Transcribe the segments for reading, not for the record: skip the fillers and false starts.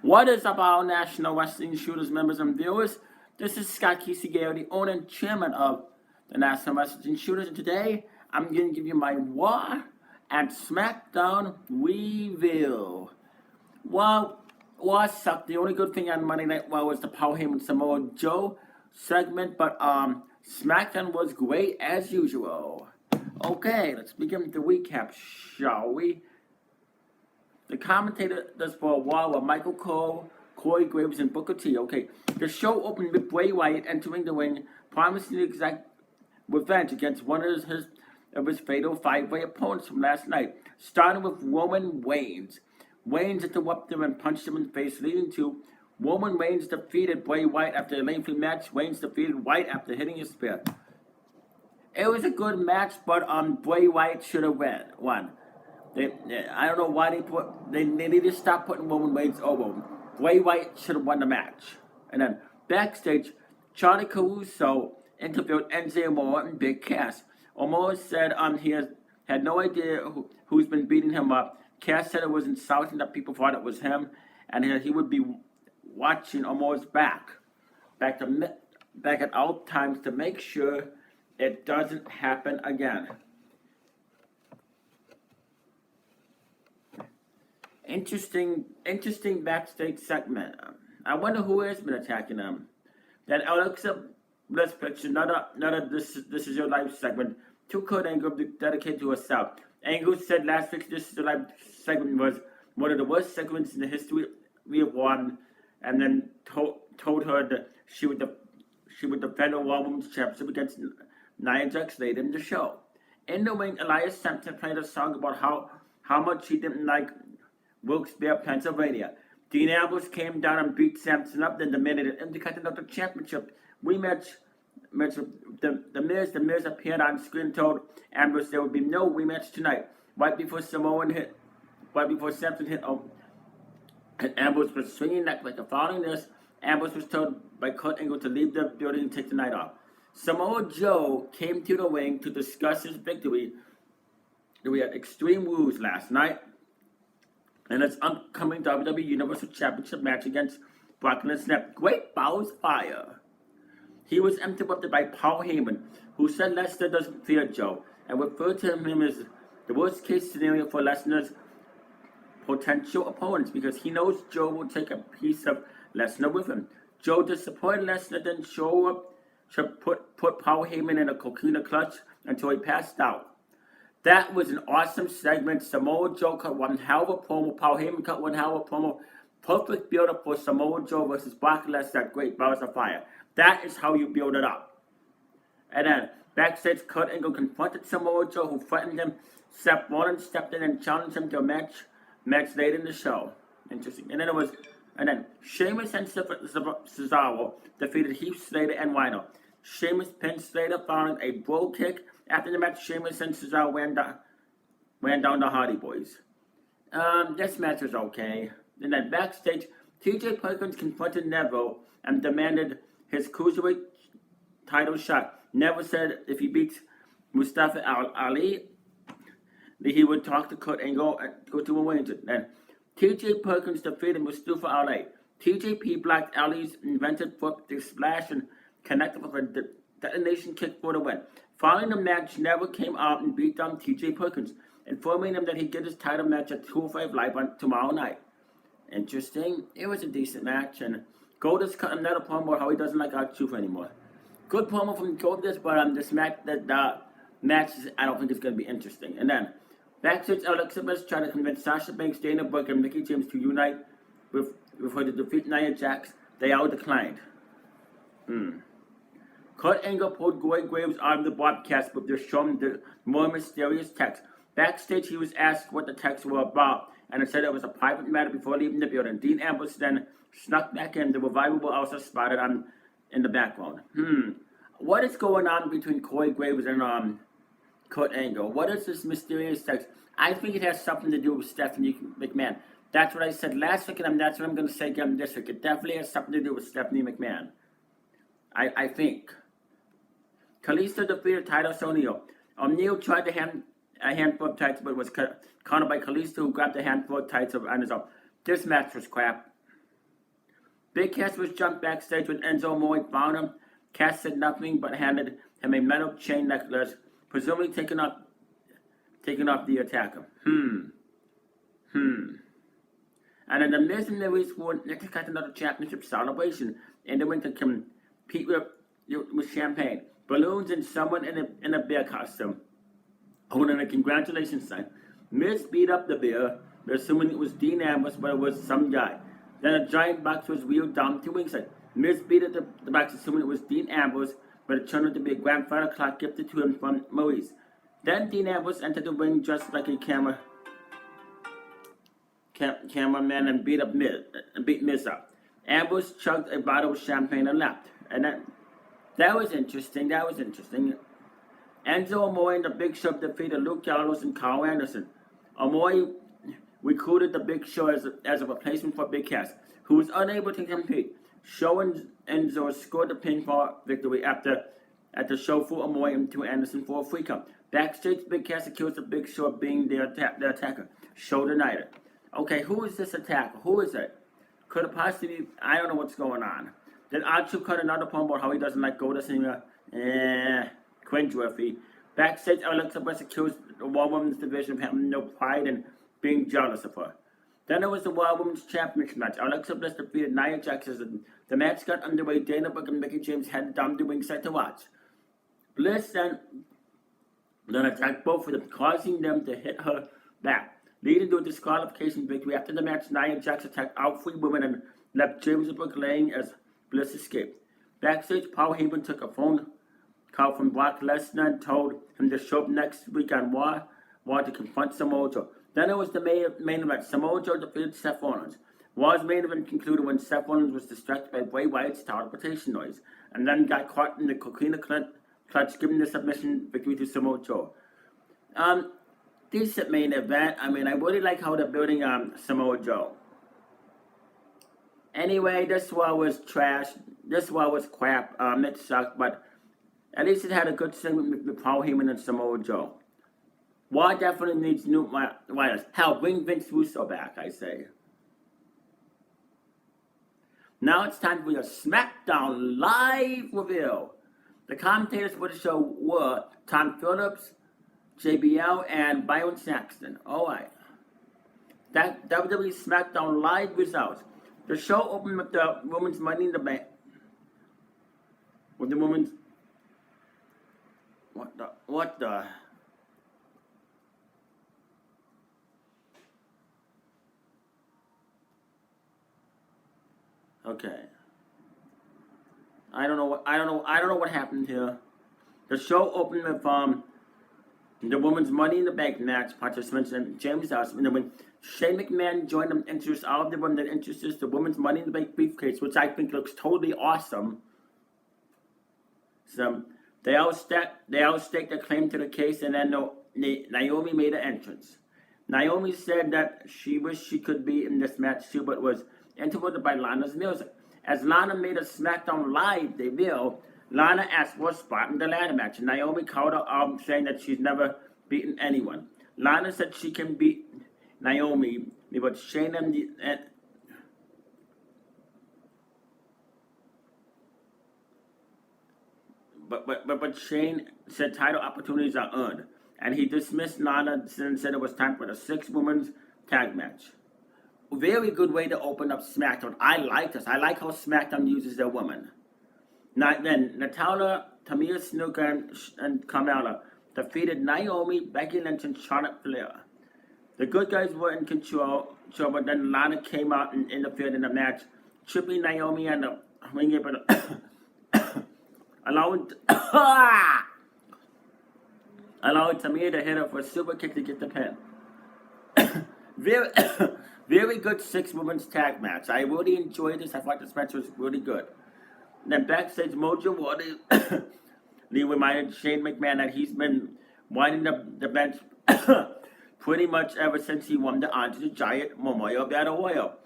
What is up, all National Wrestling Shooters members and viewers? This is Scott Kisegaro, the owner and chairman of the National Wrestling Shooters, and today I'm going to give you my Raw and Smackdown review. Well, Raw sucked. The only good thing on Monday Night Raw was the Paul Heyman Samoa Joe segment, but Smackdown was great as usual. Okay, let's begin the recap, shall we? The commentators for Raw were Michael Cole, Corey Graves, and Booker T. Okay, the show opened with Bray Wyatt entering the ring, promising to exact revenge against one of his fatal five-way opponents from last night, starting with Roman Reigns. Reigns interrupted him and punched him in the face, leading to Roman Reigns defeated Bray Wyatt after a lengthy match. Reigns defeated Wyatt after hitting a spear. It was a good match, but Bray Wyatt should have won. I don't know why they need to stop putting Roman Reigns over. Bray Wyatt should have won the match. And then backstage, Charlie Caruso interviewed Enzo Amore and Big Cass. Amore said he had no idea who's been beating him up. Cass said it was insulting that people thought it was him, and he would be watching Amore's back at all times to make sure it doesn't happen again. Interesting backstage segment. I wonder who has been attacking them. Then Alexa, let's picture another This Is Your Life segment. To Kurt Angle dedicated to herself. Angle said last week's This Is Your Life segment was one of the worst segments in the history of one, and then told her that she would defend the Raw Women's Championship against Nia Jax later in the show. In the ring, Elias Sampson played a song about how much he didn't like Wilkes-Barre, Pennsylvania. Dean Ambrose came down and beat Sampson up, then demanded an Intercontinental Championship rematch. The Miz appeared on screen and told Ambrose there would be no rematch tonight. Right before Sampson hit, and Ambrose was swinging neck like a following this. Ambrose was told by Kurt Angle to leave the building and take the night off. Samoa Joe came to the ring to discuss his victory at Extreme Rules last night and its upcoming WWE Universal Championship match against Brock Lesnar. Great Balls Fire. He was interrupted by Paul Heyman, who said Lesnar doesn't fear Joe, and referred to him as the worst case scenario for Lesnar's potential opponents because he knows Joe will take a piece of Lesnar with him. Joe disappointed Lesnar, then put Paul Heyman in a coquina clutch until he passed out. That was an awesome segment. Samoa Joe cut one hell of a promo. Paul Heyman cut one hell of a promo. Perfect build-up for Samoa Joe versus Brock Lesnar at Great Balls of Fire. That is how you build it up. And then, backstage, Kurt Angle confronted Samoa Joe, who threatened him. Seth Rollins stepped in and challenged him to a match later in the show. Interesting. And then Sheamus and Cesaro defeated Heath Slater and Rhino. Sheamus pinned Slater following a bro kick. After the match, Sheamus and Cesaro ran down the Hardy Boys. This match was okay. And then backstage, TJ Perkins confronted Neville and demanded his cruiserweight title shot. Neville said if he beats Mustafa Ali, he would talk to Kurt Angle and go to arrange it. Then TJ Perkins defeated Mustafa Ali. TJP blocked Ali's invented foot splash and connected with a detonation kick for the win. Following the match, Neville came out and beat down TJ Perkins, informing him that he'd get his title match at 205 Live on tomorrow night. Interesting. It was a decent match, and Goldust cut another promo about how he doesn't like R-Truth anymore. Good promo from Goldust, but this match, I don't think it's going to be interesting. And then, backstage, Alexa Bliss tried to convince Sasha Banks, Dana Brooke, and Mickie James to unite with her to defeat Nia Jax. They all declined. Kurt Angle pulled Corey Graves out of the broadcast, but they're showing the more mysterious text. Backstage, he was asked what the texts were about, and it said it was a private matter before leaving the building. Dean Ambrose then snuck back in. The Revival were also spotted in the background. What is going on between Corey Graves and Kurt Angle? What is this mysterious text? I think it has something to do with Stephanie McMahon. That's what I said last week, and that's what I'm going to say again this week. It definitely has something to do with Stephanie McMahon. I think. Kalisto defeated Titus O'Neil. O'Neil tried to hand a handful of tights, but was countered by Kalisto, who grabbed a handful of tights on his own. This match was crap. Big Cass was jumped backstage when Enzo Amore found him. Cass said nothing but handed him a metal chain necklace, presumably taking off the attacker. And then the Miz and Lewis would next got another championship celebration, and they went to compete with champagne, balloons, and someone in a bear costume holding a congratulations sign. Miz beat up the bear, assuming it was Dean Ambrose, but it was some guy. Then a giant box was wheeled down to ringside. Miz beat up the box, assuming it was Dean Ambrose, but it turned out to be a grandfather clock gifted to him from Maurice. Then Dean Ambrose entered the ring dressed like a cameraman and beat Miz up. Ambrose chugged a bottle of champagne and left. And that was interesting. Enzo Amore and the Big Show defeated Luke Gallows and Carl Anderson. Amore recruited the Big Show as a replacement for Big Cass, who was unable to compete. Show and Enzo scored the pinfall victory after Show threw Amore into Anderson for a free count. Backstage, Big Cass accused the Big Show of being their attacker. Show denied it. Okay, who is this attacker? Who is it? Could it possibly be? I don't know what's going on. Then Archer cut another promo about how he doesn't like Goldust singer. Cringeworthy. Backstage, Alexa Bliss accused the Raw Women's division of having no pride and being jealous of her. Then there was the Raw Women's Championship match. Alexa Bliss defeated Nia Jax. The match got underway. Dana Brooke and Mickie James headed down the ringside to watch. Bliss then attacked both of them, causing them to hit her back, leading to a disqualification victory. After the match, Nia Jax attacked all three women and left James and Brooke laying as Bliss escaped. Backstage, Paul Heyman took a phone call from Brock Lesnar and told him to show up next week on Raw to confront Samoa Joe. Then it was the main event. Samoa Joe defeated Seth Rollins. Raw's main event concluded when Seth Rollins was distracted by Bray Wyatt's teleportation noise, and then got caught in the coquina clutch, giving the submission victory to Samoa Joe. Decent main event. I mean, I really like how they're building Samoa Joe. Anyway, this one was trash. This one was crap. It sucked, but at least it had a good segment with Paul Heyman and Samoa Joe. Raw definitely needs new writers. Hell, bring Vince Russo back, I say. Now it's time for your Smackdown live reveal. The commentators for the show were Tom Phillips, JBL, and Byron Saxton. Alright. That WWE Smackdown live results. The show opened with the Women's Money in the Bank. With the Women's... What the... Okay. I don't know what happened here. The show opened with the Women's Money in the Bank match participants and James Dawson. And when Shane McMahon joined them, introduced all of the women that introduced the Women's Money in the Bank briefcase, which I think looks totally awesome. So they all staked their claim to the case, and then Naomi made an entrance. Naomi said that she wished she could be in this match too, but was interrupted by Lana's music. As Lana made a SmackDown Live debut, Lana asked for a spot in the ladder match, and Naomi called her out, saying that she's never beaten anyone. Lana said she can beat Naomi, but Shane but Shane said title opportunities are earned, and he dismissed Lana and said it was time for the 6-women's tag match. Very good way to open up SmackDown. I like this. I like how SmackDown uses their women. Then Natalia, Tamina Snuka, and Carmella defeated Naomi, Becky Lynch, and Charlotte Flair. The good guys were in control, but then Lana came out and interfered in the match, tripping Naomi and the ring apron, allowing Tamina to hit her for a super kick to get the pin. Very good 6-women's tag match. I really enjoyed this. I thought this match was really good. Then backstage, Mojo Rawley reminded Shane McMahon that he's been winding the bench pretty much ever since he won the Andre the Giant Memorial Battle Royal,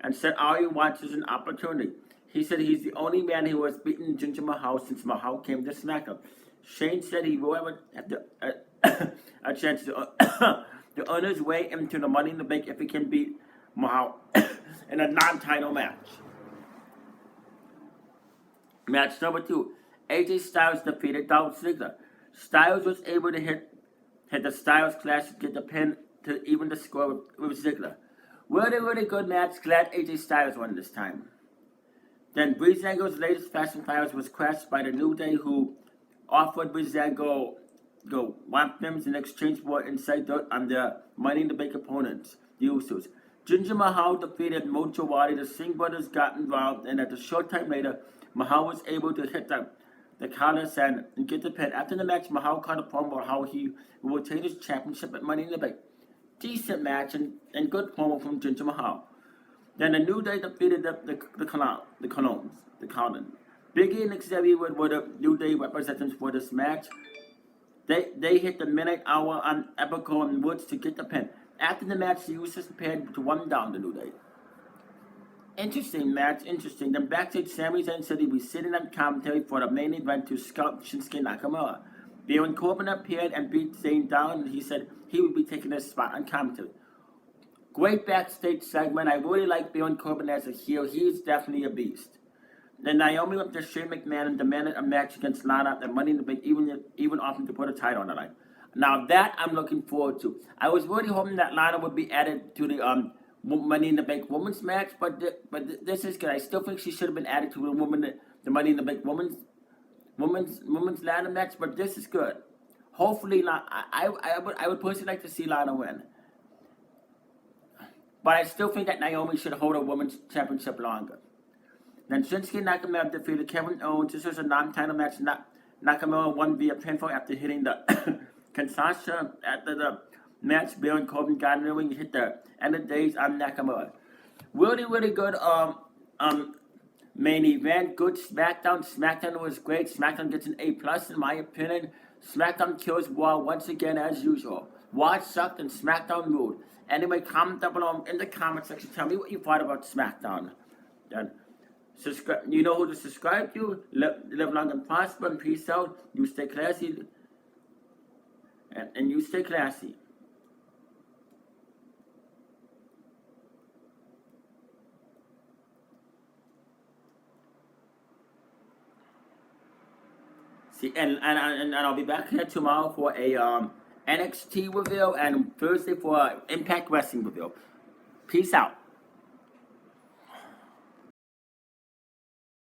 and said all he wants is an opportunity. He said he's the only man who has beaten Jinder Mahal since Mahal came to SmackDown. Shane said he will ever have a chance to earn his way into the Money in the Bank if he can beat Mahal in a non-title match. Match number 2. AJ Styles defeated Dolph Ziggler. Styles was able to hit the Styles Clash to get the pin to even the score with Ziggler. Really good match. Glad AJ Styles won this time. Then Breezango's latest Fast and Furious was crashed by the New Day, who offered Breezango want them in exchange for inside dirt on their Money in the Bank opponents, the Usos. Ginger Mahal defeated Mojo Rawley. The Singh brothers got involved, and at a short time later, Mahal was able to hit the Collis and get the pin. After the match, Mahal cut a promo about how he will retain his championship at Money in the Bank. Decent match and good promo from Ginger Mahal. Then the New Day defeated the Colons. Biggie and Xavier were the New Day representatives for this match. They hit the midnight hour on Epico and Woods to get the pin. After the match, the Usos prepared to run down the New Day. Interesting match, interesting. Then backstage, Sami Zayn said he'd be sitting on commentary for the main event to scout Shinsuke Nakamura. Baron Corbin appeared and beat Zayn down, and he said he would be taking his spot on commentary. Great backstage segment. I really like Baron Corbin as a heel. He is definitely a beast. Then Naomi went to Shane McMahon and demanded a match against Lana at Money in the Bank, even offering to put a title on the line. Now that I'm looking forward to. I was really hoping that Lana would be added to the Money in the Bank women's match, but this is good. I still think she should have been added to the Money in the Bank women's ladder match, but this is good. Hopefully, I would personally like to see Lana win. But I still think that Naomi should hold a women's championship longer. Then Shinsuke Nakamura defeated Kevin Owens. This was a non-title match. Nakamura won via pinfall after hitting the Kinshasa. After the match, Baron Corbin got in the ring and hit the end of days on Nakamura. Really good main event. Good Smackdown. Smackdown was great. Smackdown gets an A+ in my opinion. Smackdown kills Raw once again as usual. Raw sucked and Smackdown ruled. Anyway, comment down below in the comment section. Tell me what you thought about Smackdown. Then, subscribe. You know who to subscribe to. Live long and prosper and peace out. You stay classy. And you stay classy. See, and I'll be back here tomorrow for a NXT reveal and Thursday for Impact Wrestling reveal. Peace out.